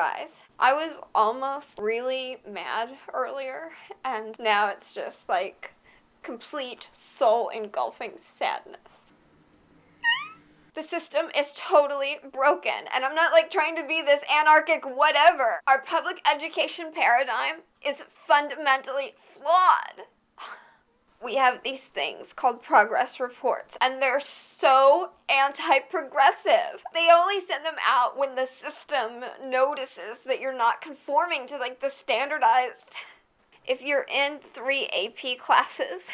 guys. I was almost really mad earlier, and now it's just like complete soul-engulfing sadness. The system is totally broken, and I'm not like trying to be this anarchic whatever. Our public education paradigm is fundamentally flawed. We have these things called progress reports, and they're so anti-progressive. They only send them out when the system notices that you're not conforming to like the standardized. If you're in 3 AP classes,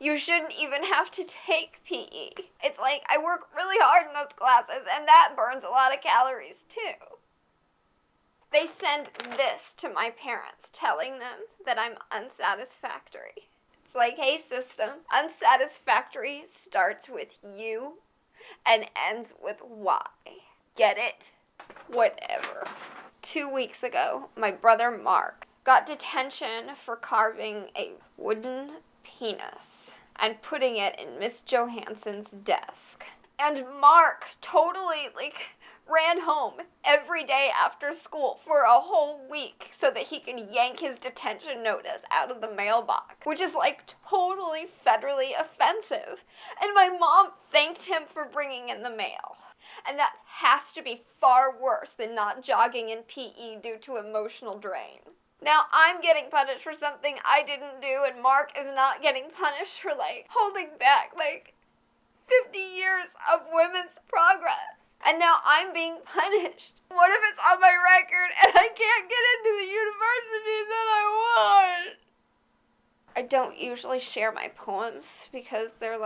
you shouldn't even have to take PE. It's like I work really hard in those classes, and that burns a lot of calories too. They send this to my parents, telling them that I'm unsatisfactory. It's like, hey system, unsatisfactory starts with you and ends with Y. Get it? Whatever. 2 weeks ago, my brother Mark got detention for carving a wooden penis and putting it in Miss Johansson's desk. And Mark totally, ran home every day after school for a whole week so that he could yank his detention notice out of the mailbox, which is, totally federally offensive. And my mom thanked him for bringing in the mail. And that has to be far worse than not jogging in PE due to emotional drain. Now I'm getting punished for something I didn't do, and Mark is not getting punished for, holding back, 50 years of women's progress. And now I'm being punished. What if it's on my record and I can't get into the university that I want? I don't usually share my poems because they're,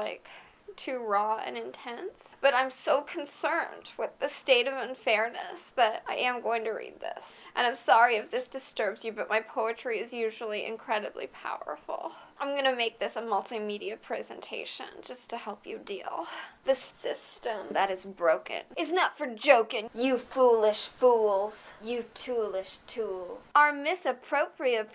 too raw and intense. But I'm so concerned with the state of unfairness that I am going to read this. And I'm sorry if this disturbs you, but my poetry is usually incredibly powerful. I'm gonna make this a multimedia presentation just to help you deal. The system that is broken is not for joking, you foolish fools, you toolish tools, are misappropriated.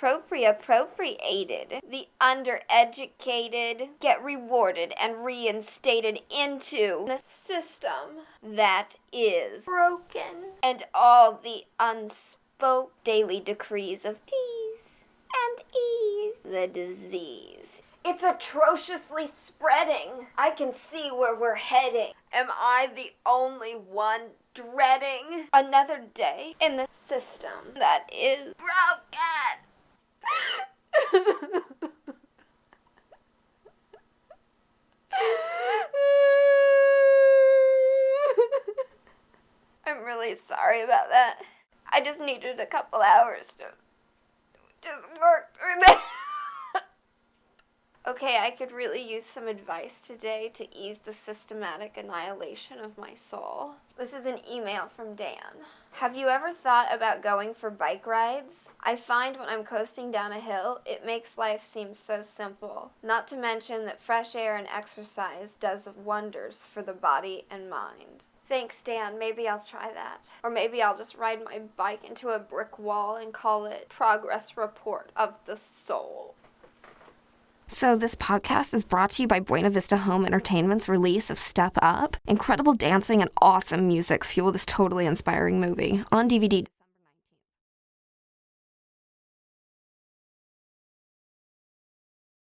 The undereducated get rewarded and reinstated into the system that is broken, and all the unspoke daily decrees of peace and ease the disease. It's atrociously spreading. I can see where we're heading. Am I the only one dreading another day in the system that is broken? I'm really sorry about that. I just needed a couple hours to just work through that. Okay, I could really use some advice today to ease the systematic annihilation of my soul. This is an email from Dan. Have you ever thought about going for bike rides? I find when I'm coasting down a hill, it makes life seem so simple. Not to mention that fresh air and exercise does wonders for the body and mind. Thanks, Dan. Maybe I'll try that. Or maybe I'll just ride my bike into a brick wall and call it Progress Report of the Soul. So this podcast is brought to you by Buena Vista Home Entertainment's release of Step Up. Incredible dancing and awesome music fuel this totally inspiring movie on DVD.